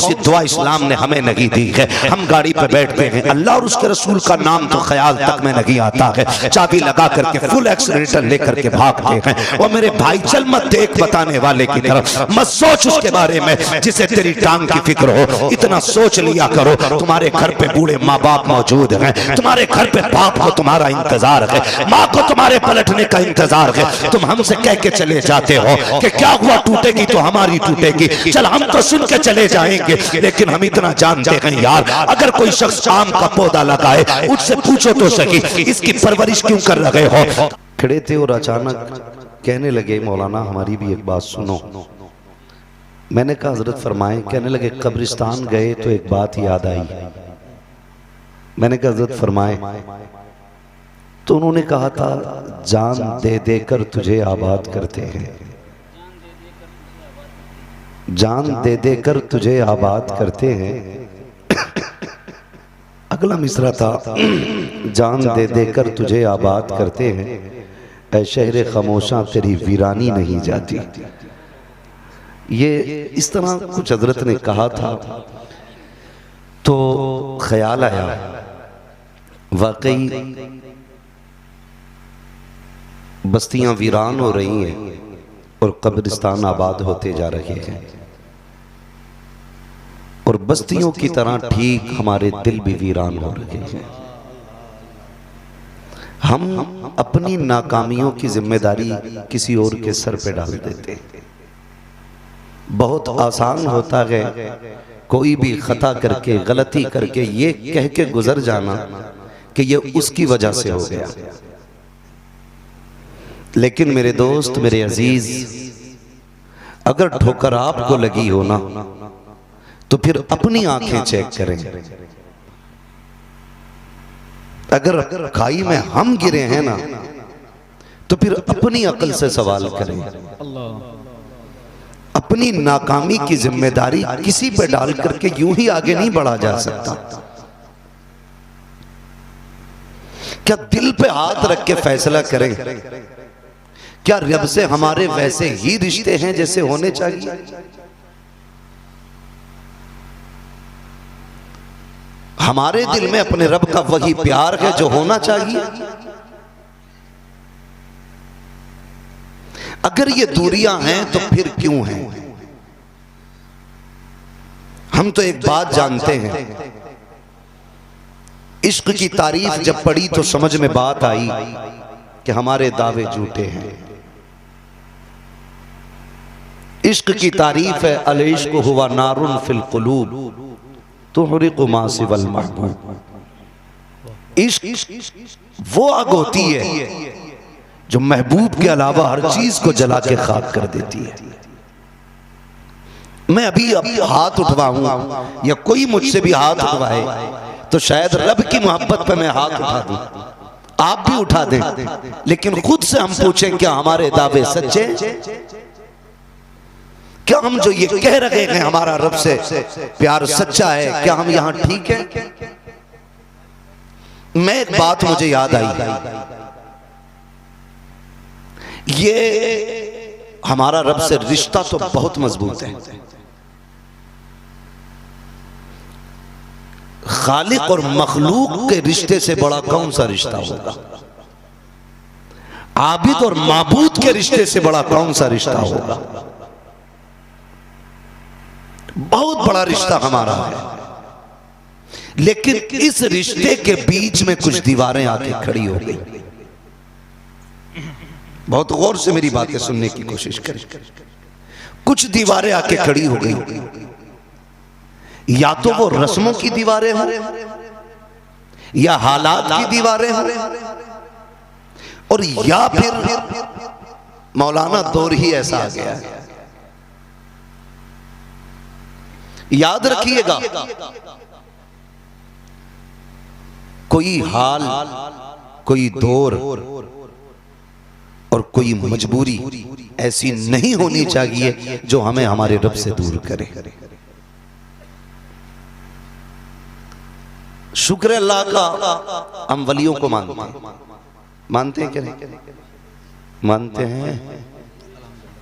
सी दुआ इस्लाम ने हमें नहीं दी है। हम गाड़ी पे बैठते हैं, अल्लाह और उसके रसूल का नाम तो ख्याल तक में नहीं आता है, चाबी लगा करके फुल एक्सीलरेटर लेकर के भागते हैं। और मेरे भाई चल मत देख बताने वाले की तरफ, मत सोच उसके बारे में जिसे तेरी टांग की फिक्र हो। इतना सोच लिया करो तुम्हारे घर पे बूढ़े माँ बाप मौजूद हैं, तुम्हारे घर पे बाप को तुम्हारा इंतजार है, माँ को तुम्हारे पलटने का इंतजार है। तुम हमसे कह के चले जाते हो कि क्या हुआ, टूटेगी तो हमारी टूटेगी, चल हम तो सुन के चले जाएंगे। लेकिन हम इतना जानते हैं यार, अगर कोई शख्स आम का पौधा लगाए उससे पूछो तो सही इसकी परवरिश क्यों कर रहे हो। खड़े थे और अचानक कहने लगे मौलाना हमारी भी एक बात सुनो। मैंने कहा हजरत फरमाए। कहने लगे कब्रिस्तान गए तो एक बात याद आई। मैंने कहा हजरत फरमाए। तो उन्होंने कहा था जान दे देकर तुझे आबाद करते हैं, जान दे देकर तुझे आबाद करते हैं। अगला मिसरा था जान दे देकर तुझे आबाद करते हैं, ऐ शहर खामोशा तेरी वीरानी नहीं जाती। ये इस तरह कुछ हजरत ने कहा था तो ख्याल आया वाकई बस्तियां वीरान हो रही हैं और कब्रिस्तान आबाद होते जा रहे हैं। और बस्तियों की तरह ठीक हमारे दिल भी वीरान हो रहे हैं। हम अपनी नाकामियों की जिम्मेदारी किसी और के सर पे डाल देते हैं। बहुत आसान होता है कोई भी खता करके गलती करके ये कह के गुजर जाना कि ये उसकी वजह से हो गया। लेकिन मेरे दोस्त मेरे अजीज, अगर ठोकर आपको लगी हो ना तो फिर अपनी आंखें चेक करें। अगर खाई में हम गिरे हैं ना तो फिर अपनी अकल से सवाल करें। अपनी नाकामी की जिम्मेदारी किसी पे डाल करके यूं ही आगे नहीं बढ़ा जा सकता। क्या दिल पे हाथ रख के फैसला करें, क्या रब से हमारे वैसे ही रिश्ते हैं जैसे होने चाहिए। हमारे दिल में अपने रब का वही प्यार है जो होना चाहिए। अगर ये दूरियां हैं तो फिर क्यों हैं। हम तो एक बात जानते हैं, इश्क की तारीफ जब पढ़ी तो समझ में बात आई कि हमारे दावे झूठे हैं। इश्क की तारीफ है अल इश्क हुवा नारुन फिल कुलूब तुहरिकु मा सिवल महबूब। इश्क वो आग होती है जो महबूब के अलावा हर चीज को जला के खाक कर देती है। मैं अभी हाथ उठवाऊं या कोई मुझसे भी हाथ उठवाए तो शायद रब की मोहब्बत पे मैं हाथ उठा दूं, आप भी उठा दें। लेकिन खुद से हम पूछें क्या हमारे दावे सच्चे? क्या हम जो ये कह रहे हैं हमारा रब से प्यार सच्चा है, क्या हम यहां ठीक है? मैं एक बात मुझे याद आई, ये हमारा रब से रिश्ता तो बहुत मजबूत है। खालिक और मखलूक के रिश्ते से बड़ा कौन सा रिश्ता होगा? आबिद और माबूद के रिश्ते से बड़ा कौन सा रिश्ता होगा? बहुत बड़ा रिश्ता हमारा है। लेकिन इस रिश्ते के बीच में कुछ दीवारें आके खड़ी हो गई। बहुत गौर से मेरी बातें सुनने की कोशिश करें। कुछ दीवारें आके खड़ी हो गई। या तो वो रस्मों की दीवारें हों या हालात की दीवारें हों, और या फिर मौलाना दौर ही ऐसा आ गया है। याद रखिएगा, कोई हाल, कोई दौर और कोई मजबूरी ऐसी नहीं होनी चाहिए जो हमें हमारे रब से दूर करे। शुक्र अल्लाह का, हम वलियों को मानते हैं क्या नहीं? मानते हैं।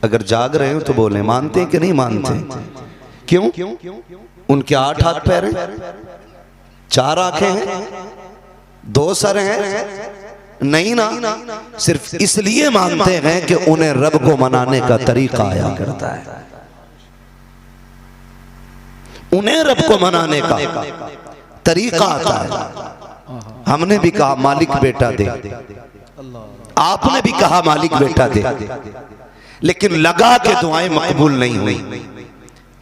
अगर जाग रहे हो तो बोले मानते हैं कि नहीं मानते? क्यों? उनके 8 हाथ पैर हैं, 4 आंखें हैं, 2 सर हैं? नहीं ना, सिर्फ इसलिए मानते हैं कि उन्हें रब को मनाने का तरीका आया करता है। उन्हें रब को मनाने का तरीका आता है। हमने भी कहा मालिक बेटा दे, आपने भी कहा मालिक बेटा दे, लेकिन लगा के दुआएं मकबूल नहीं हुई।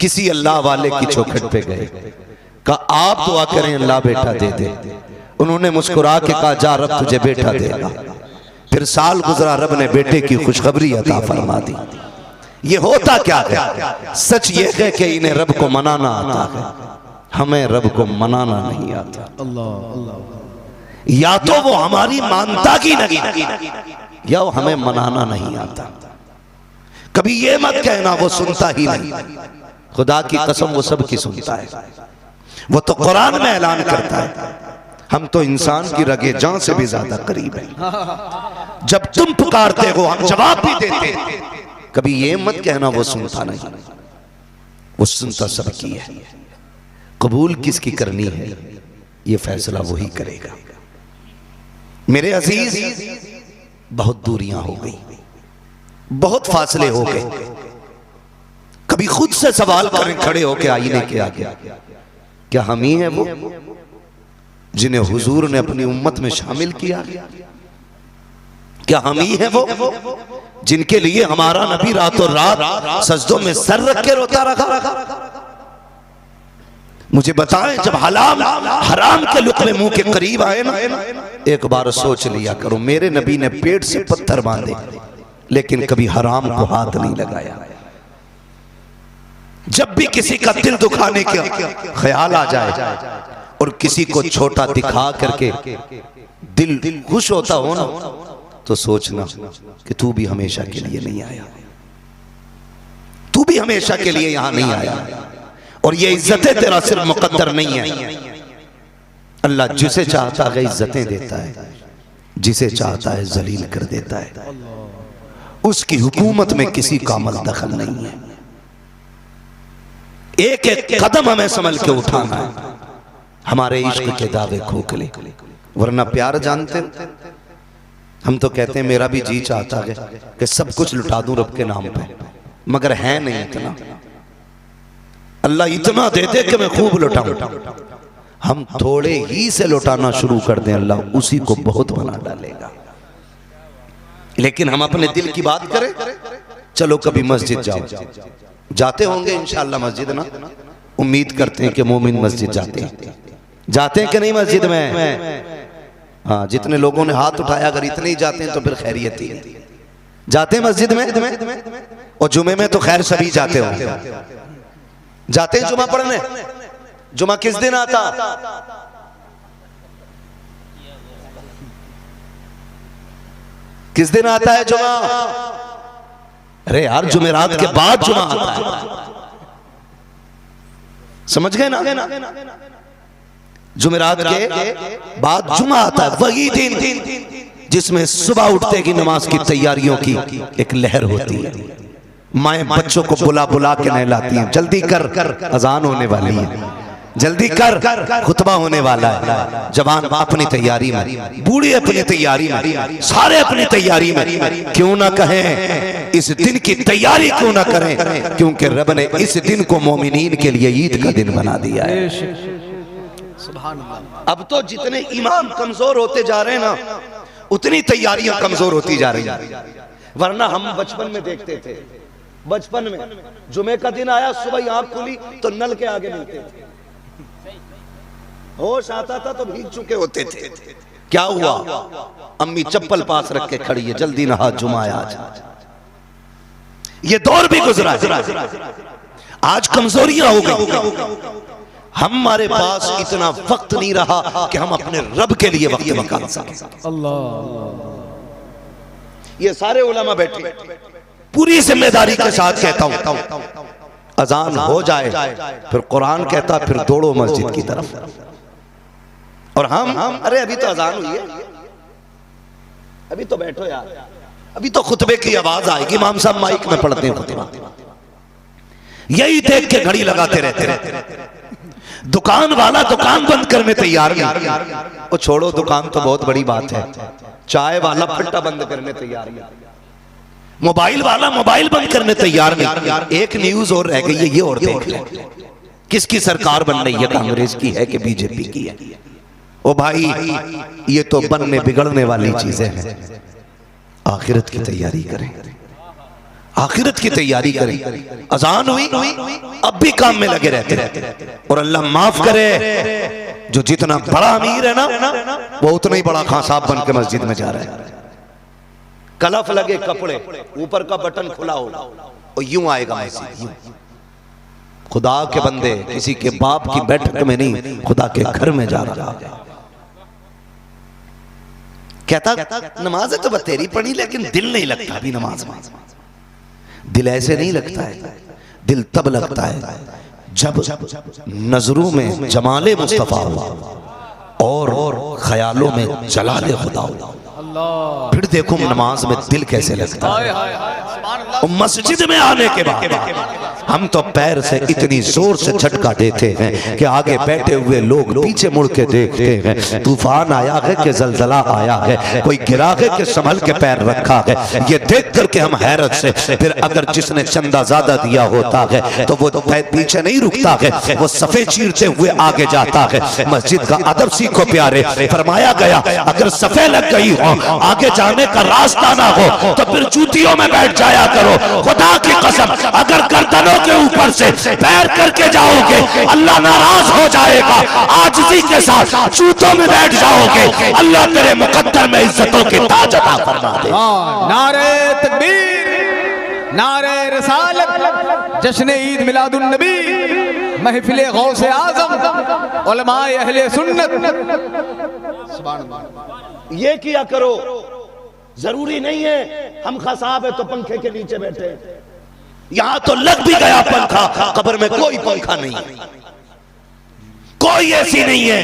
किसी अल्लाह वाले की चौखट पे गए, कहा आप दुआ करें अल्लाह बेटा दे दे। उन्होंने मुस्कुरा के कहा जा रब तुझे बेटा देगा। फिर साल गुजरा, रब ने बेटे की खुशखबरी अता फरमा दी। ये होता क्या है? सच ये है कि इन्हें रब को मनाना आता है, हमें रब को मनाना नहीं आता। या तो वो हमारी मानता की नहीं, या वो हमें मनाना नहीं आता। कभी ये मत कहना वो सुनता ही नहीं, खुदा की कसम वो सब की सुनता है। वो तो कुरान में ऐलान करता है हम तो इंसान की रगे जान से भी ज्यादा करीब हैं। जब तुम पुकारते हो हम जवाब भी देते हैं। कभी ये मत कहना वो सुनता नहीं, वो सुनता सबकी है। कबूल किसकी करनी है ये फैसला वही करेगा। मेरे अजीज, बहुत दूरियां हो गई, बहुत फासले हो गए। कभी खुद से सवाल करें खड़े होकर आईने के आगे, क्या हम ही हैं वो जिन्हें हुजूर ने अपनी उम्मत में शामिल किया? क्या हम ही हैं वो जिनके लिए हमारा नबी रातों रात सजदों में सर रख के रोता रखा? मुझे बताएं, जब हराम के लुक़्मे मुंह के करीब आए ना, एक बार सोच लिया करो, मेरे नबी ने पेट से पत्थर बांधे लेकिन कभी हराम को हाथ नहीं लगाया। जब भी किसी का दिल दुखाने का ख्याल आ जाए और किसी को छोटा दिखा करके दिल खुश होता हो ना, तो सोचना कि तू भी हमेशा के लिए नहीं आया, तू भी हमेशा के लिए यहां नहीं आया। और ये इज्जतें तेरा सिर्फ मुकद्दर नहीं है। अल्लाह जिसे चाहता है इज्जतें देता है, जिसे चाहता है जलील कर देता है। उसकी हुकूमत में किसी का अमल दखल नहीं है। एक एक कदम हमें संभल के उठाना है, हमारे इश्क के दावे खोखले। वरना प्यार जानते, हम तो कहते हैं मेरा भी जी चाहता है कि सब कुछ लुटा दूं रब के नाम पे, मगर है नहीं इतना। अल्लाह इतना दे दे कि मैं खूब लुटाऊं। हम थोड़े ही से लुटाना शुरू कर दें, अल्लाह उसी को बहुत बना डालेगा। लेकिन हम अपने दिल की बात करें। चलो कभी मस्जिद जाओ, जाते होंगे इंशाअल्लाह मस्जिद ना, उम्मीद करते हैं कि मोमिन मस्जिद जाते हैं कि नहीं मस्जिद में? हाँ, जितने लोगों ने हाथ उठाया अगर इतने ही जाते हैं तो फिर खैरियत ही है। जाते हैं मस्जिद में, और जुमे में तो खैर सभी जाते होंगे। जाते हैं जुमा पढ़ने। जुमा किस दिन आता? किस दिन आता है जुमा? अरे यार, जुमेरात के बाद जुमा आता है, समझ गए ना? जुमेरात के बाद जुमा आता है, वही दिन जिसमें सुबह उठते की नमाज की तैयारियों की एक लहर होती है। माएं बच्चों को बुला बुला के नहलाती हैं, जल्दी कर अजान होने वाली है, जल्दी कर खुतबा होने वाला है। जवान अपनी तैयारी में, बूढ़ी अपनी तैयारी में, सारे अपनी तैयारी में। क्यों ना कहें इस दिन की तैयारी क्यों ना करें, क्योंकि रब ने इस दिन को मोमिनीन के लिए ईद का दिन बना दिया है। अब तो जितने इमाम कमजोर होते जा रहे हैं ना, उतनी तैयारियां कमजोर होती जा रही हैं। वरना हम बचपन में देखते थे, बचपन में जुमे का दिन आया, सुबह आंख खुली तो नल के आगे मिलते थे, होश आता था तो भीग चुके होते थे। क्या हुआ? अम्मी चप्पल पास रख के खड़ी है, जल्दी नहा, जुमा है आज। ये दौर भी गुजरा है। आज कमजोरियां हो गई, हमारे पास इतना वक्त नहीं रहा कि हम अपने रब के लिए वक्त निकाल सकें। ये सारे उलमा बैठे, पूरी जिम्मेदारी के साथ कहता हूं, अजान हो जाए फिर कुरान कहता फिर दौड़ो मस्जिद की तरफ। और हम अरे अभी तो अजान हुई है, अभी तो बैठो यार, अभी तो खुतबे की आवाज आएगी, इमाम साहब माइक में पढ़ते हैं खुतबा। यही देख के घड़ी लगाते रहते। दुकान वाला दुकान बंद करने तैयार नहीं। वो छोड़ो, दुकान तो बहुत बड़ी बात है, चाय वाला फट्टा बंद करने तैयार नहीं, मोबाइल वाला मोबाइल बंद करने तैयार नहीं। एक न्यूज और रह गई है, ये और देख ले, किसकी सरकार बन रही है, कांग्रेस की है कि बीजेपी की है? ओ भाई, ये तो बनने बिगड़ने वाली चीजें हैं। आखिरत की तैयारी करें, आखिरत की तैयारी करें। अजान हुई, अब भी काम में लगे रहते। और अल्लाह माफ करे, जो जितना बड़ा अमीर है ना, वो उतना ही बड़ा खां साहब बन के मस्जिद में जा रहा है। कलफ लगे कपड़े, ऊपर का बटन खुला हो और यूं आएगा मस्जिद, यूं। खुदा के बंदे किसी के बाप की बैठक में नहीं, खुदा के घर में जा रहा है। कहता नमाज तो बतेरी पढ़ी, लेकिन दिल नहीं लगता अभी नमाज में। दिल ऐसे नहीं लगता है, दिल तब लगता है जब नजरों में जमाले मुस्तफा हो और ख्यालों में जलाले खुदा हो। फिर देखो नमाज में दिल कैसे लगता है। मस्जिद में आने के बाद हम तो पैर से इतनी जोर से झटका देते हैं कि आगे बैठे हुए लोग पीछे मुड़ के देखते हैं। तूफान आया है कि जलजला आया है, कोई गिरा है कि संभल के पैर रखा है। ये देख करके हम हैरत से, फिर अगर जिसने चंदा ज्यादा दिया होता है तो वो पीछे नहीं रुकता है, वो सफे चीरते हुए आगे जाता है। मस्जिद का अदब सीखो प्यारे, फरमाया गया अगर सफे लग गई हो, आगे जाने का रास्ता ना हो, तो फिर जूतियों में बैठ जाया करो। खुदा की कसम, अगर गर्दनों के ऊपर से पैर करके जाओगे, अल्लाह नाराज हो जाएगा। आजिज़ी के साथ जूतों में बैठ जाओगे, अल्लाह तेरे मुकद्दर में इज्जतों के ताज अता फरमा दे। नारे तकबीर, नारे रिसालत, जश्न ईद मिलादुन नबी, महफिल गौसे आज़म, उलमाए अहले सुन्नत। सुभान अल्लाह। ये किया करो, जरूरी नहीं है हम खसाब है तो पंखे के नीचे बैठे। यहां तो लग भी गया पंखा, कब्र में कोई पंखा नहीं, कोई ऐसी नहीं है।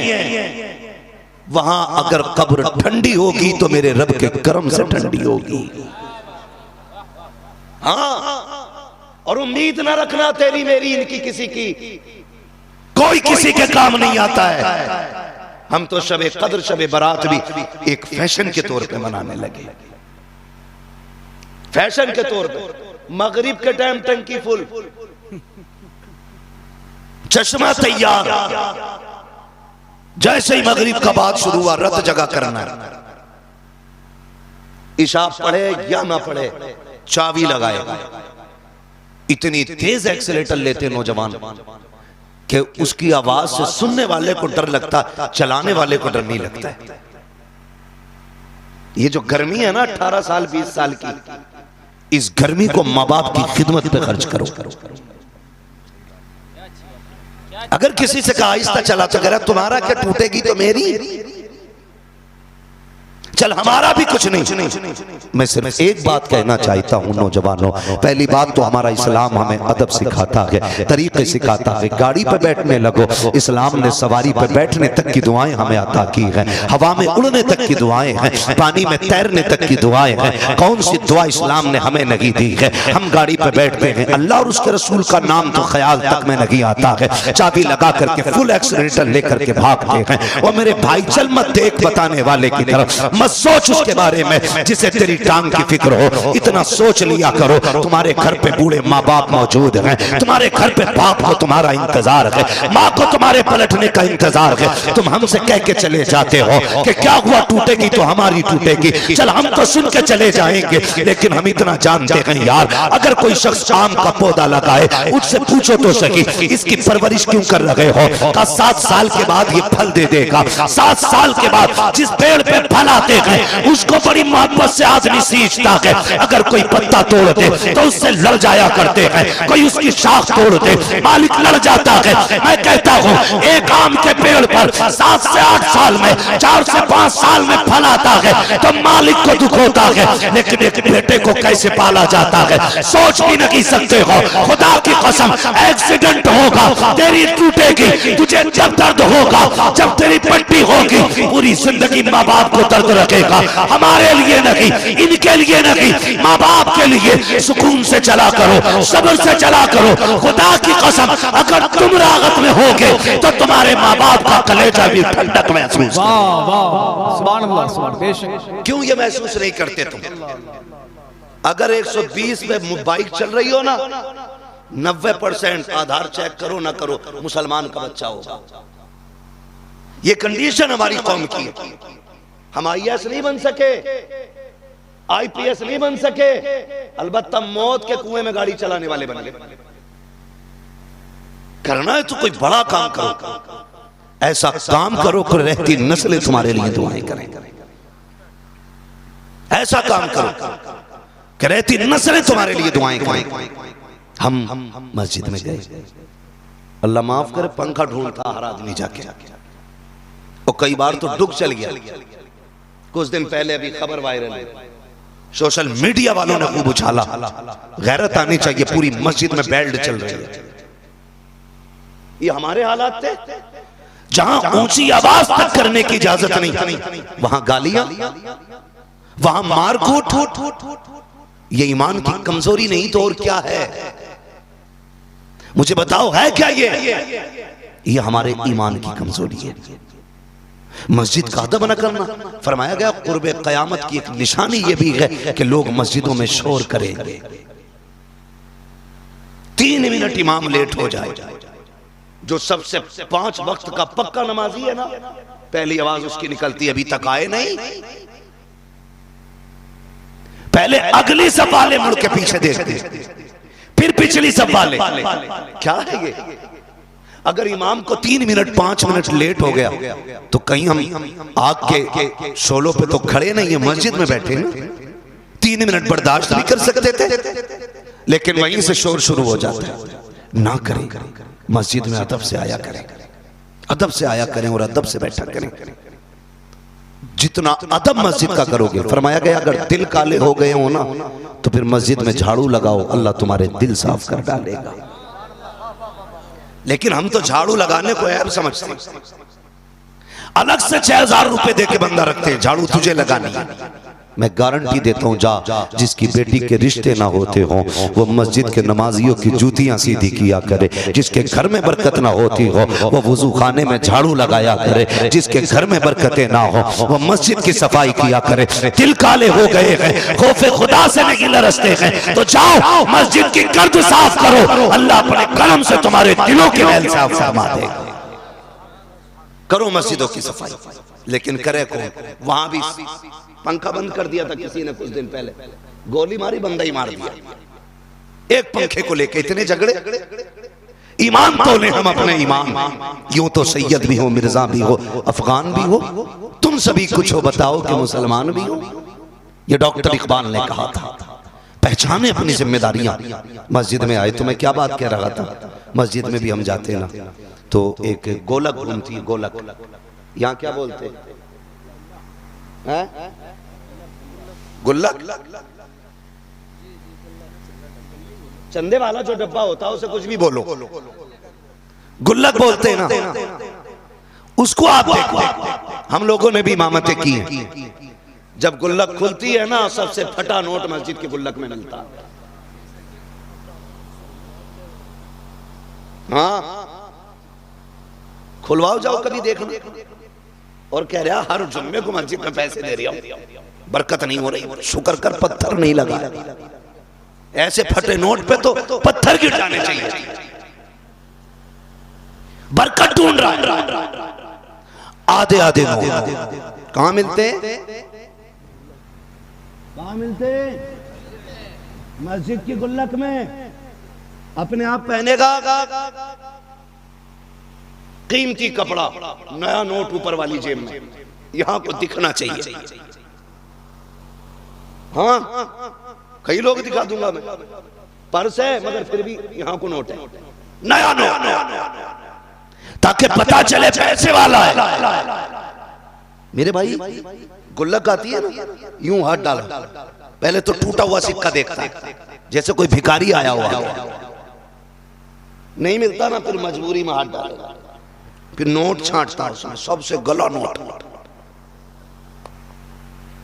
वहां अगर कब्र ठंडी होगी तो मेरे रब के करम से ठंडी होगी। हाँ, और उम्मीद ना रखना तेरी मेरी इनकी किसी की, कोई किसी के काम नहीं आता है। हम तो शबे कद्र शबे बारात भी एक फैशन के तौर पे मनाने लगे, फैशन के तौर पे। मगरिब के टाइम टंकी फुल, चश्मा तैयार, जैसे ही मगरिब का बात शुरू हुआ रत जगह करना। इशा पढ़े या ना पढ़े, चाबी लगाएगा। इतनी तेज एक्सीलेटर लेते नौजवान कि उसकी आवाज से सुनने वाले को डर लगता, चलाने वाले को डर नहीं लगता है। ये जो गर्मी है ना 18 साल 20 साल की, इस गर्मी को माँ बाप की खिदमत पे खर्च करो। अगर किसी से कहा आहिस्ता चला तो कह तुम्हारा क्या टूटेगी तो मेरी, चल हमारा भी कुछ नहीं। मैं सिर्फ एक बात कहना चाहता हूं नौजवानों, पहली बात तो हमारा इस्लाम हमें अदब सिखाता है, तरीके सिखाता है। गाड़ी पर बैठने लगो, इस्लाम ने सवारी पर बैठने तक की दुआएं हमें अता की हैं, हवा में उड़ने तक की दुआएं हैं, पानी में तैरने तक की दुआएं हैं। कौन सी दुआ इस्लाम ने हमें नहीं दी है? हम गाड़ी पर बैठते हैं, अल्लाह और उसके रसूल का नाम तो ख्याल तक में नहीं आता है, चाबी लगा करके फुल एक्सीलेटर लेकर के भागते हैं। और मेरे भाई चल मत देख बताने वाले की तरफ, मत सोच उसके बारे में जिसे तेरी टांग की फिक्र हो। इतना सोच लिया करो तुम्हारे घर पे बूढ़े माँ बाप मौजूद हैं, तुम्हारे घर पे बाप को तुम्हारा इंतजार है, माँ को तुम्हारे पलटने का इंतजार है। तुम हमसे कह के चले जाते हो कि क्या हुआ, टूटेगी तो हमारी टूटेगी, चल हम तो सुन के चले जाएंगे। लेकिन हम इतना जानते हैं यार, अगर कोई शख्स आम का पौधा लगाए, उससे पूछो तो सही इसकी परवरिश क्यों कर रहे हो? का 7 साल के बाद ये फल दे देगा। 7 साल के बाद जिस पेड़ पे फल आते हैं उसको बड़ी मोहब्बत से आदमी सींचता है। अगर कोई पत्ता तोड़ दे तो उससे लड़ जाया करते हैं, कोई उसकी शाख तोड़ दे मालिक लड़ जाता है। मैं कहता हूँ एक आम के पेड़ पर 7 से 8 साल में, 4 से 5 साल में फल आता है तो मालिक को दुख होता है, लेकिन एक बेटे को कैसे पाला जाता है सोच भी नहीं सकते हो। खुदा की कसम, एक्सीडेंट होगा, तेरी टूटेगी, तुझे जब दर्द होगा, जब तेरी पट्टी होगी, पूरी जिंदगी माँ बाप को दर्द लगेगा, हमारे लिए नहीं, इनके लिए नहीं, माँ बाप के लिए सुकून से चला करो, सब्र से चला करो। खुदा की कसम, अगर तुम राहत में होगे तो तुम्हारे माँ बाप का कलेजा भी ठंडक महसूस। वाह वाह, सुभान अल्लाह, सुभान। बेशक क्यों ये महसूस नहीं करते तुम? अगर 120 पे बाइक चल रही हो ना, 90% आधार चेक करो ना करो, मुसलमान का बच्चा होगा। ये कंडीशन हमारी कौम की है। हम IAS नहीं बन सके, IPS नहीं बन सके, अलबत्ता मौत के कुएं में गाड़ी चलाने वाले बन गए। करना है तो कोई बड़ा काम करो, ऐसा काम करो कि रहती नस्लें तुम्हारे लिए दुआएं करें। ऐसा काम करो कि रहती नस्लें तुम्हारे लिए दुआएं करें। हम मस्जिद में गए, अल्लाह माफ करे, पंखा ढूंढता हर आदमी जाके, और कई बार तो डुक चल गया। कुछ दिन पहले अभी खबर वायरल है, सोशल मीडिया वालों ने खूब उछाला। गैरत आनी चाहिए, पूरी मस्जिद में बेल्ट चल रही है। ये हमारे हालात थे जहां ऊंची आवाज तक करने की इजाजत नहीं, वहां गालियां, वहां मारकूट। ये ईमान की कमजोरी नहीं तो और क्या है? मुझे बताओ, है क्या ये हमारे ईमान की कमजोरी है। मस्जिद का अदब न करना। फरमाया गया कुर्बे कयामत की एक निशानी ये भी है कि लोग मस्जिदों में शोर करेंगे। 3 मिनट इमाम लेट हो जाए, जो सबसे 5 वक्त का पक्का नमाजी है ना, पहली आवाज उसकी निकलती है, अभी तक आए नहीं। पहले अगली सब वाले मुड़ के पीछे देखते, फिर पिछली सब वाले। क्या है ये? अगर इमाम को 3 मिनट 5 मिनट लेट हो गया तो कहीं हम आग के शोलों पे तो खड़े नहीं है, मस्जिद में बैठे हैं। 3 मिनट बर्दाश्त नहीं कर सकते थे, लेकिन वहीं से शोर शुरू हो जाता है। ना करें, मस्जिद में अदब से आया करें, अदब से आया करें और अदब से बैठा करें। जितना अदब मस्जिद का करोगे, फरमाया गया अगर दिल काले हो गए हो ना तो फिर मस्जिद में झाड़ू लगाओ, अल्लाह तुम्हारे दिल साफ कर डालेगा। लेकिन हम तो झाड़ू लगाने को ऐब समझते हैं, अलग से 6000 रुपए देके बंदा रखते हैं, झाड़ू तुझे लगानी है। मैं गारंटी देता हूं, जा जिसकी बेटी के रिश्ते ना होते हों वो मस्जिद के नमाजियों की जूतियां सीधी किया करे। जिसके घर में बरकत ना होती हो वो वजू खाने में झाड़ू लगाया करे। जिसके घर में बरकतें ना हो वो मस्जिद की सफाई किया करे। दिल काले हो गए हैं, खौफे खुदा से नहीं लरसते हैं, तो जाओ मस्जिद की गर्द साफ करो, अल्लाह अपने करम से तुम्हारे दिलों के मैल साफ फरमा देगा। करो मस्जिदों की सफाई, लेकिन करे कौन? वहां भी पंखा बंद कर दिया था किसी ने कुछ दिन पहले, गोली मारी, बंदा ही मार दिया। एक पंखे को लेके इतने झगड़े। ईमान तो ले हम अपने ईमान, यूं तो सैयद भी हो, मिर्जा भी हो, अफगान भी हो, तुम सभी कुछ हो, बताओ कि मुसलमान भी हो। ये डॉक्टर इकबाल ने कहा था। पहचाने अपनी जिम्मेदारियां। मस्जिद में आए तो मैं क्या बात कह रहा था, मस्जिद में भी हम जाते ना तो एक गोलक घूमती, गोलक यहाँ क्या बोलते हैं? गुल्लक, चंदे वाला जो डब्बा होता है उसे कुछ भी बोलो, गुल्लक बोलते हैं ना, उसको आप देखो। हम लोगों ने भी इमामतें की हैं। जब गुल्लक खुलती है ना, सबसे फटा नोट मस्जिद के गुल्लक में मिलता है। हाँ, खुलवाओ, जाओ कभी देखना। और कह रहा हर जुम्मे को मस्जिद में पैसे दे रही हूं, बरकत नहीं हो रही। शुक्र कर पत्थर नहीं लगा। ऐसे फटे नोट पे तो पत्थर गिर जाने चाहिए। बरकत ढूंढ रहा है। आधे आधे नोट कहां मिलते हैं? कहां मिलते? मस्जिद की गुल्लक में। अपने आप पहनेगा कीमती कपड़ा, नया नोट ऊपर वाली जेब में, यहां को दिखना चाहिए। हाँ, कई लोग दिखा दूंगा मैं, पर्स है मगर फिर भी यहां को नोट है, नया नोट, ताकि पता चले पैसे वाला है। मेरे भाई गुल्लक आती है ना, यूं हाथ डाला, पहले तो टूटा हुआ सिक्का देखता जैसे कोई भिखारी आया हुआ, नहीं मिलता ना फिर मजबूरी में हाथ डालेगा, फिर नोट छांटता उसमें, सबसे गला नोट।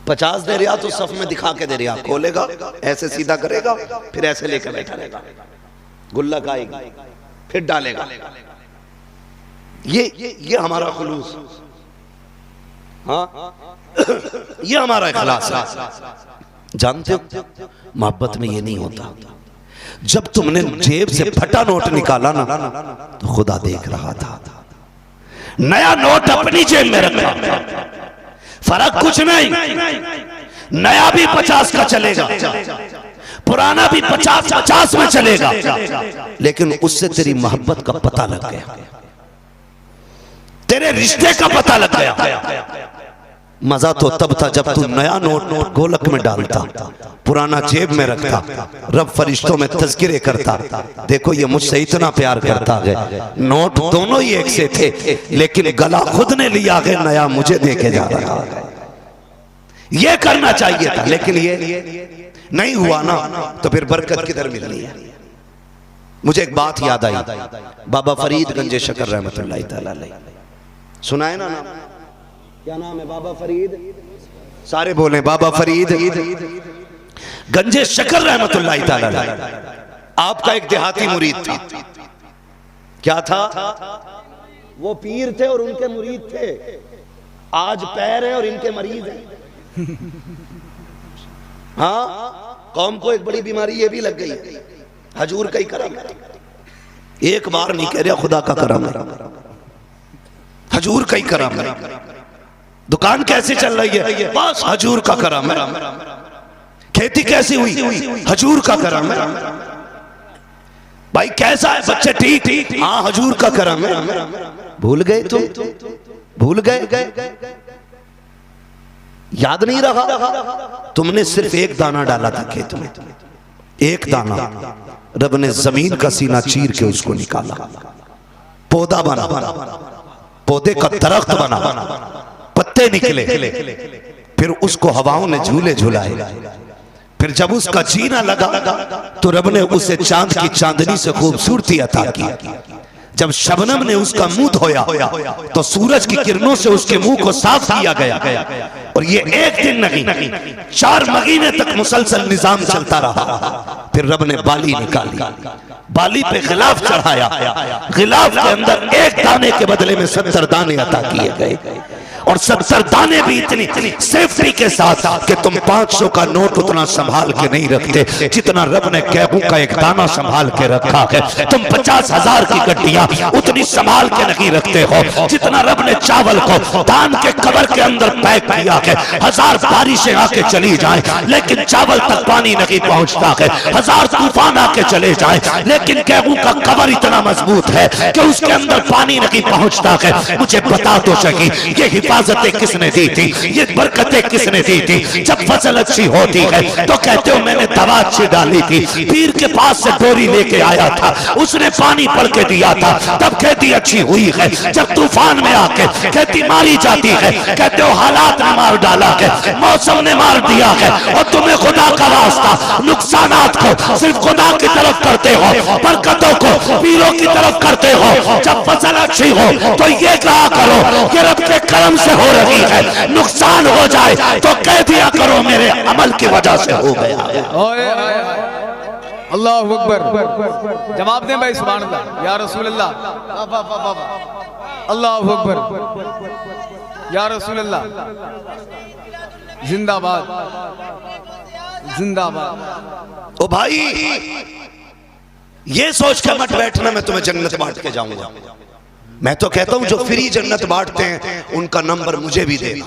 50 दे रहा तो सफ में दिखा के दे रहा, खोलेगा ऐसे सीधा करेगा, फिर ऐसे लेकर बैठा रहेगा, गुल्लक आएगी फिर डालेगा। ये हमारा खुलूस, हाँ ये हमारा इखलास है। जानते हो मोहब्बत में ये नहीं होता। जब तुमने जेब से फटा नोट निकाला ना तो खुदा देख रहा था, नया नोट अपनी जेब में रखा, फर्क कुछ नहीं, नया भी 50 का चलेगा, पुराना भी 50 में चलेगा, लेकिन उससे तेरी मोहब्बत का पता लग गया, तेरे रिश्ते का पता लग गया। मजा तो तब था जब तू नया नोट गोलक में डालता, पुराना जेब में रखता, रब फरिश्तों में तज़किरे करता, देखो ये मुझसे इतना प्यार करता है। नोट दोनों ही एक से थे, लेकिन गला खुद ने लिया है, नया मुझे देके जा रहा है। ये करना चाहिए था, लेकिन ये नहीं हुआ ना, तो फिर बरकत किधर मिलनी है। मुझे एक बात याद आई, बाबा फरीद गंजे शकर रहमतुल्लाह तआला अलैह, सुनाए ना नाम? क्या नाम है? बाबा फरीद, सारे बोले बाबा फरीद गंजे शकर रहमतुल्लाह तआला अलैह। आपका एक देहाती मुरीद था, क्या था? वो पीर थे और उनके मुरीद थे। आज पैर है और इनके मरीज हैं। हाँ, कौम को एक बड़ी बीमारी ये भी लग गई है, हजूर का ही करम है। एक बार नहीं कह रहा, खुदा का करम है, हजूर का ही करम है। दुकान कैसे चल रही है? बस हजूर का करम है। खेती कैसी हुई? हजूर का करम है। भाई कैसा है? बच्चे ठीक? हाँ हजूर का करम है। भूल गए तुम? भूल गए? याद नहीं रहा? तुमने सिर्फ एक दाना डाला था खेत में, एक दाना। रब ने जमीन का सीना चीर के उसको निकाला, पौधा बना, पौधे का दरख्त बना, पत्ते निकले, फिर उसको हवाओं ने झूले झुलाए। फिर जब उसका जीना लगा तो रब ने उसे चांद की चांदनी से खूबसूरती अता की। जब शबनम ने उसका मुंह धोया तो सूरज की किरणों से उसके मुंह को साफ किया गया। और ये एक दिन नहीं, 4 महीने तक मुसलसल निजाम चलता रहा। फिर रब ने बाली निकाली, बाली पे गिलाफ चढ़ाया, गिलाफ के अंदर एक दाने के बदले में 70 दाने अता किए गए। और 70 दाने भी इतनी सेफ्टी के साथ कि तुम 500 का नोट उतना संभाल के नहीं रखते जितना रब ने गेहूं का एक दाना संभाल के रखा है। तुम 50,000 की गड्डियां उतनी संभाल के नहीं रखते हो जितना रब ने चावल को धान के कबर के अंदर पैक किया है। 1000 बारिशें आके चली जाएं लेकिन चावल तक पानी नहीं पहुंचता है, 1000 तूफान आके चले जाएं लेकिन गेहूं का कबर इतना मजबूत है कि उसके अंदर पानी नहीं पहुंचता है। मुझे बता तो सही, ये हिफाजतें किसने दी थी? ये बरकतें किसने दी थी? जब फसल अच्छी होती है तो कहते हो मैंने दवा अच्छी डाली थी, पीर के पास से डोरी लेके आया था, उसने पानी पड़ के दिया था, तब खेती अच्छी हुई है। जब तूफान में आके खेती मारी जाती है, कहते हो हालात ने मार डाला है, मौसम ने मार दिया है, और तुम्हें खुदा का वास्ता नुकसानात को सिर्फ खुदा की तरफ करते हो, बरकतों को पीरों की तरफ करते हो। जब फसल अच्छी हो तो ये कहा करो कि रब के करम से हो रही है, नुकसान हो जाए तो कह दिया करो मेरे अमल की वजह से हो गया। अल्लाह अकबर। जवाब दें भाई, सुभान अल्लाह, या रसूल अल्लाह, अल्लाह अकबर, या रसूल अल्लाह, जिंदाबाद जिंदाबाद। ओ भाई ये सोच कर मत बैठना मैं तुम्हें जन्नत बांट के जाऊंगा। मैं तो कहता हूं जो फ्री जन्नत बांटते हैं उनका नंबर मुझे भी देना,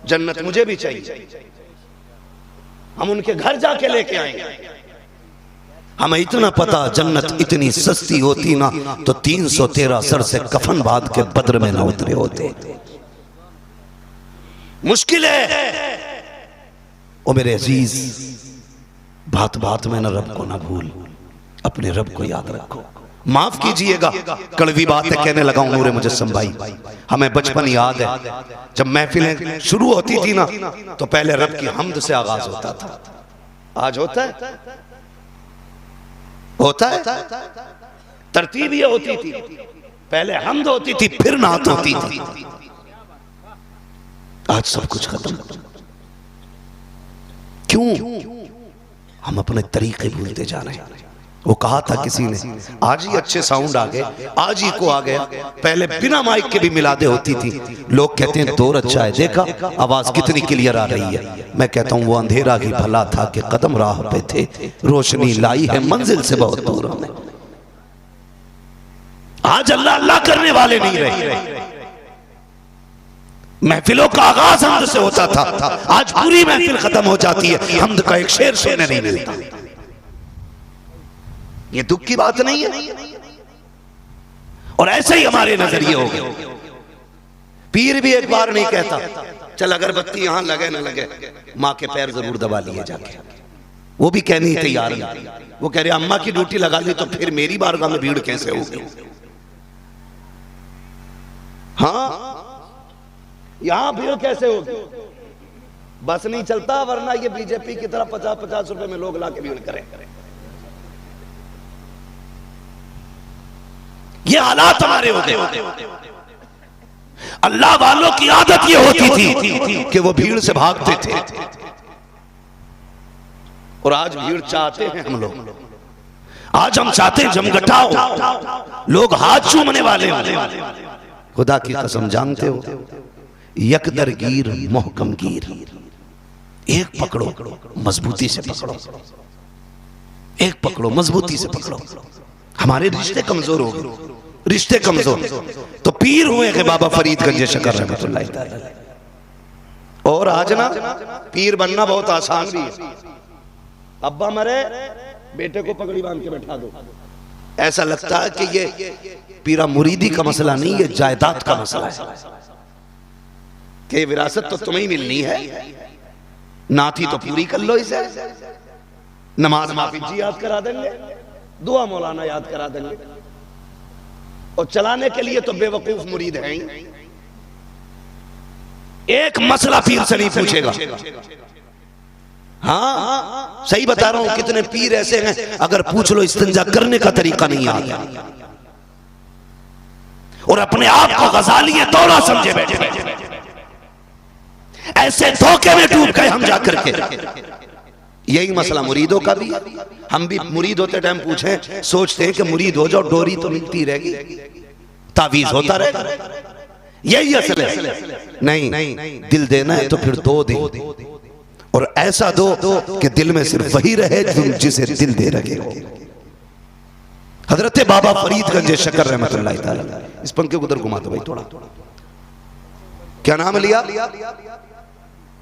जन्नत मुझे भी चाहिए। हम उनके घर जाके लेके आएंगे। हमें इतना पता जन्नत इतनी सस्ती होती ना तो 313 सर से कफन बांध के बद्र में ना उतरे होते। मुश्किल है। ओ मेरे अजीज, बात बात में ना रब को ना भूल, अपने रब को याद रखो। माफ कीजिएगा कड़वी बातें कहने लगा हूं नूरे मुजस्सम भाई। हमें बचपन याद है जब महफिलें शुरू होती थी ना तो पहले रब की हम्द से आगाज होता था। आज होता है? होता है? तरतीब ये होती थी, पहले हम्द होती थी फिर नात होती थी। आज सब कुछ खत्म। क्यों? हम अपने तरीके भूलते जा रहे हैं। वो कहा था किसी ने, आज ही अच्छे साउंड आ गए, आज ही को आ गया, पहले बिना माइक के भी मिलादे होती थी। लोग कहते हैं दौर अच्छा है, देखा आवाज कितनी क्लियर आ रही है। मैं कहता हूं वो अंधेरा ही भला था कि कदम राह पे थे, रोशनी लाई है मंजिल से बहुत दूर हमें। आज अल्लाह अल्लाह करने वाले नहीं रहे। महफिलों का आगाज हमद से होता था, आज पूरी महफिल खत्म हो जाती है, हमद का एक शेर सुनने नहीं मिलता। ये दुख की बात नहीं है। और ऐसे ही हमारे नजरिए हो गए। पीर भी एक बार नहीं कहता चल अगरबत्ती यहां लगे ना लगे, मां के पैर जरूर दबा लिए जाके। वो भी कहने ही तैयार नहीं। वो कह रहे अम्मा की ड्यूटी लगा ली तो फिर मेरी बारगाह में भीड़ कैसे होगी? हाँ, यहां भीड़ कैसे होगी? बस नहीं चलता, वरना ये बीजेपी की तरह 50-50 रुपए में लोग लाके भीड़ करें। ये हालात हमारे होते। अल्लाह वालों की आदत ये होती थी कि वो भीड़ से भागते थे, और आज भीड़ चाहते हैं हम लोग। आज हम चाहते हैं जमघटा हो, लोग हाथ चूमने वाले हो। खुदा की कसम जानते हो, यकदरगीर मोहकमगीर, एक पकड़ो मजबूती से पकड़ो, एक पकड़ो मजबूती से पकड़ो। हमारे रिश्ते कमजोर हो गए, रिश्ते कमजोर तो पीर हुए कि बाबा फरीदगंज शकर रहमतुल्लाह अलैह। और आज ना पीर बनना बहुत आसान भी है। अब्बा मरे, बेटे को पगड़ी बांध के बैठा दो। ऐसा लगता है कि ये पीरा मुरीदी का मसला नहीं, ये जायदाद का मसला है कि विरासत तो तुम्हें ही मिलनी है, नाती तो पूरी कर लो इसे। नमाज माफी जी याद करा देंगे, दुआ मौलाना याद करा देंगे, और चलाने के लिए तो बेवकूफ मुरीद हैं। एक मसला पीर से नहीं पूछेगा। हाँ सही बता रहा हूं, कितने पीर ऐसे हैं अगर पूछ लो इस्तिंजा करने का तरीका नहीं आता, और अपने आप को गजाली दौरा समझे बैठे। ऐसे धोखे में डूब गए हम जाकर के। यही मसला मुरीदों का भी। हम भी मुरीद होते टाइम पूछें, सोचते हैं कि मुरीद हो जाओ, डोरी तो मिलती रहेगी, तावीज होता रहेगा। यही असल है। नहीं, दिल देना है तो फिर दो दे, और ऐसा दो कि दिल में सिर्फ वही रहे जिसे दिल दे रखे हो। हजरत बाबा फरीदगंज शकर रहमतुल्लाह ताला। इस पंखे को उधर घुमा दो भाई थोड़ा। क्या नाम लिया?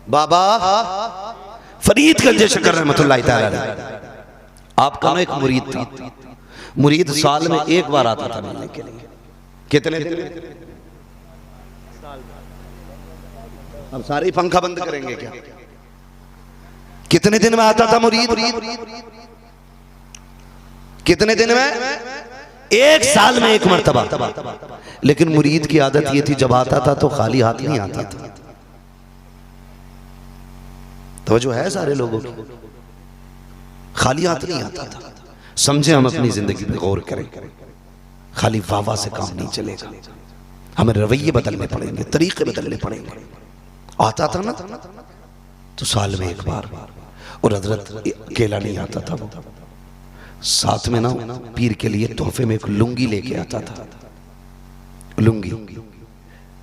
बाबा फरीदगंज शकर रहमतुल्लाह ताला। आपका ना एक मुरीद था, मुरीद साल में एक बार आता था मिलने के लिए। कितने दिन? अब सारे पंखा बंद करेंगे क्या? कितने दिन में आता था मुरीद? कितने दिन में? एक साल में एक मर्तबा। लेकिन मुरीद की आदत ये थी जब आता था तो खाली हाथ नहीं आता था। तो जो है सारे लोगों की, खाली हाथ नहीं आता था। समझे, हम अपनी जिंदगी पे गौर करें। खाली वाह से काम नहीं चलेगा, हमें रवैये बदलने पड़ेंगे, तरीके बदलने पड़ेंगे। आता था ना तो साल में एक बार, और हजरत अकेला नहीं आता था, वो साथ में ना पीर के लिए तोहफे में एक लुंगी लेके आता था। लुंगी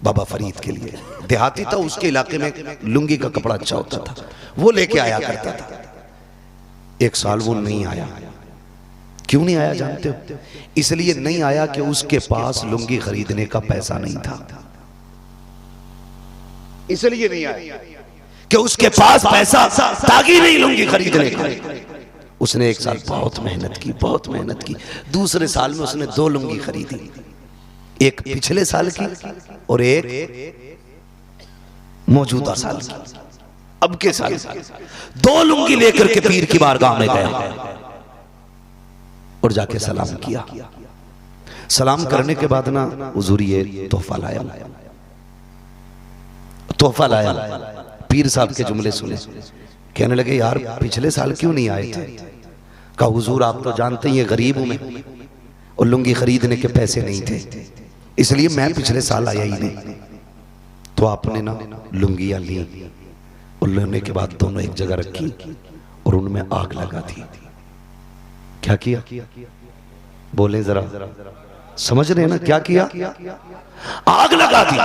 बाबा फरीद के लिए, देहाती था, उसके इलाके में लुंगी का कपड़ा अच्छा होता था, वो लेके आया करता था। एक साल वो नहीं आया। क्यों नहीं आया जानते हो? इसलिए नहीं आया कि उसके पास लुंगी खरीदने का पैसा नहीं था। इसलिए नहीं आया कि उसके पास पैसा ताकि नहीं लुंगी खरीदने का। उसने एक साल बहुत मेहनत की, बहुत मेहनत की। दूसरे साल में उसने 2 लुंगी खरीदी, एक पिछले साल की और एक मौजूदा साल की। अब के साल 2 लुंगी लेकर के पीर की बारगाह में गया और जाके सलाम किया। सलाम करने के बाद ना हुजूर ये तोहफा लाया, तोहफा लाया। पीर साहब के जुमले सुने, कहने लगे यार पिछले साल क्यों नहीं आए थे? कहा हुजूर आप तो जानते हैं ये गरीब हूं मैं, और लुंगी खरीदने के पैसे नहीं थे, इसलिए मैं पिछले साल आया ही नहीं। तो आपने ना लुंगियां ली, उल्लने के बाद दोनों एक जगह रखी और उनमें आग लगा दी। क्या किया? बोले जरा, समझ रहे हैं ना क्या किया? आग लगा दी।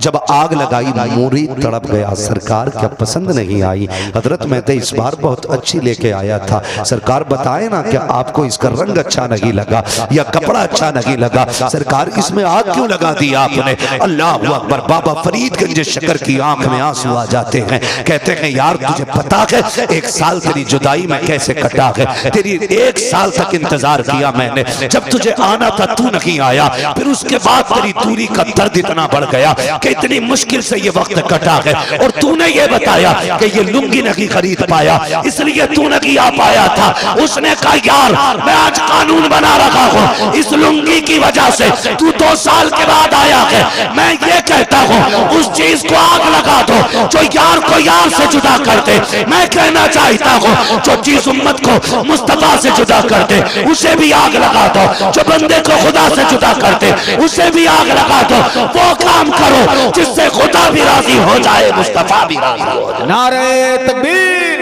जब आग लगाई मुरीद तड़प गया, सरकार क्या पसंद नहीं आई। हजरत मैं तो इस बार बहुत अच्छी लेके आया था, सरकार बताए ना क्या आपको इसका रंग अच्छा नहीं लगा या कपड़ा अच्छा नहीं लगा, सरकार इसमें आग क्यों लगा दी आपने? अल्लाह अकबर। बाबा फरीदगंज शक्कर की आंख में आंसू आ जाते हैं, कहते हैं यार तुझे पता है 1 साल तेरी जुदाई में कैसे कटा है, तेरी 1 साल तक इंतजार किया मैंने, जब तुझे आना था तू नहीं आया, फिर उसके बाद तेरी दूरी का दर्द इतना बढ़ गया कि इतनी मुश्किल से ये वक्त कटा है, और तूने ये बताया कि ये लुंगी नहीं खरीद पाया इसलिए तू नहीं आ पाया था। उसने कहा यार मैं आज कानून बना रखा हूँ, इस लुंगी की वजह से तू 2 साल के बाद आया है, मैं ये कहता हूँ उस चीज को आग लगा दो जो यार को यार से जुदा कर दे। मैं कहना चाहता हूँ जो चीज उम्मत को मुस्तफा से जुदा कर दे उसे भी आग लगा दो, जो बंदे को खुदा से जुदा कर दे उसे भी आग लगा दो। वो काम करो जिससे खुदा भी राजी हो जाए, मुस्तफा भी राजी हो जाए। नारे तकबीर,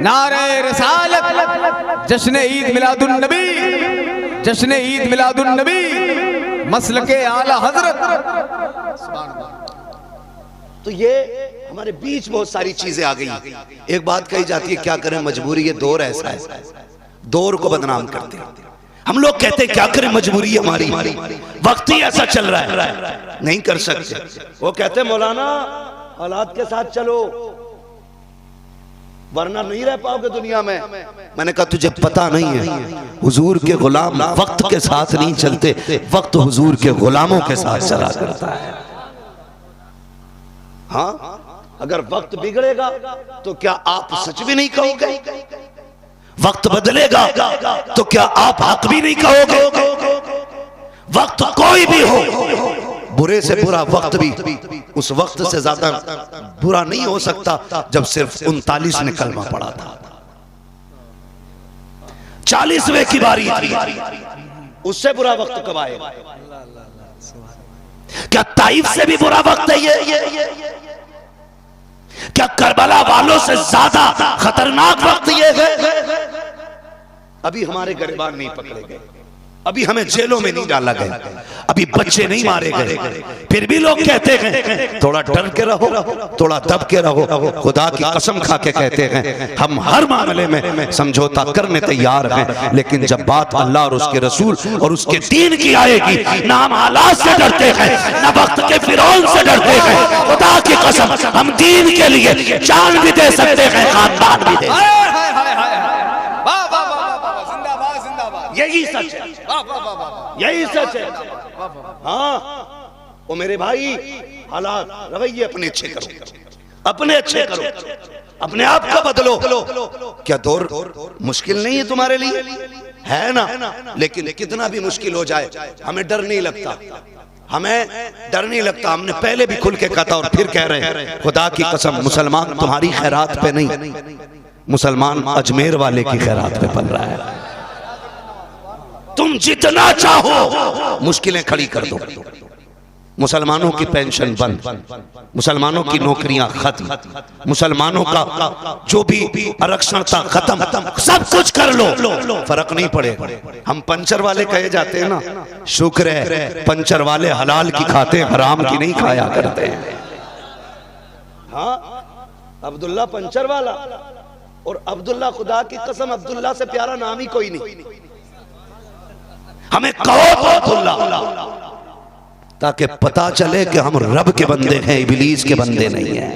नारे रिसालत, जश्न ईद मिलादुन नबी, जश्न ईद मौलूद नबी, मसलके आला हजरत। तो ये हमारे बीच बहुत सारी चीजें आ गई। एक बात कही जाती है क्या करें मजबूरी, ये दौर ऐसा है, दौर को बदनाम करते हैं। हम लोग कहते हैं क्या करें मजबूरी हमारी, वक्त ही ऐसा चल रहा है, नहीं कर सकते। वो कहते मौलाना हालात के साथ चलो वरना नहीं रह पाओगे दुनिया में। मैंने कहा तुझे पता नहीं है हुजूर के गुलाम वक्त के साथ नहीं चलते, वक्त हुजूर के गुलामों के साथ चला करता है। हाँ, अगर वक्त बिगड़ेगा तो क्या आप सच भी नहीं कहोगे? वक्त बदलेगा तो क्या आप हक भी नहीं कहोगे? वक्त कोई भी हो, बुरे से बुरा वक्त भी उस वक्त से ज्यादा बुरा नहीं हो सकता जब सिर्फ 39 ने कलमा पढ़ा था। 40वें की बारी थी, उससे बुरा वक्त कब आएगा? क्या ताइफ से भी बुरा वक्त है ये? क्या करबला वालों से ज्यादा खतरनाक वक्त ये है? अभी हमारे गरिबान नहीं पकड़े गए, अभी हमें जेलों में नहीं डाला गया, अभी बच्चे नहीं मारे गए, फिर भी लोग कहते हैं थोड़ा डर के रहो, थोड़ा दब के रहो। खुदा की कसम खा के कहते हैं हम हर मामले में समझौता करने तैयार हैं, लेकिन जब बात अल्लाह और उसके रसूल और उसके दीन की आएगी ना हम हालात से डरते हैं ना वक्त के फिरौन से डरते हैं। खुदा की कसम हम दीन के लिए जान भी दे सकते हैं, खानदान भी दे। यही सच है, यही सच है। हाँ, वो मेरे भाई हालात रवैये अपने अच्छे करो, अपने अच्छे करो, अपने आप का बदलो। क्या दौर मुश्किल नहीं है तुम्हारे लिए? है ना? लेकिन कितना भी मुश्किल हो जाए हमें डर नहीं लगता, हमें डर नहीं लगता। हमने पहले भी खुल के कहा था और फिर कह रहे हैं खुदा की कसम मुसलमान तुम्हारी खैरात पे नहीं, मुसलमान अजमेर वाले की खैरात पे पल रहा है। तुम जितना चाहो मुश्किलें खड़ी कर दो, मुसलमानों की पेंशन बंद, मुसलमानों की नौकरियां खत्म, मुसलमानों का जो भी आरक्षण था खत्म, सब कुछ कर लो, फर्क नहीं पड़ेगा। हम पंचर वाले कहे जाते हैं ना, शुक्र है पंचर वाले हलाल की खाते हैं, हराम की नहीं खाया करते हैं। हाँ, अब्दुल्ला पंचर वाला, और अब्दुल्ला खुदा की कसम अब्दुल्ला से प्यारा नाम ही कोई नहीं। हमें कहो अब्दुल्ला ताकि पता चले कि हम रब के बंदे हैं, इबलीस के बंदे नहीं हैं।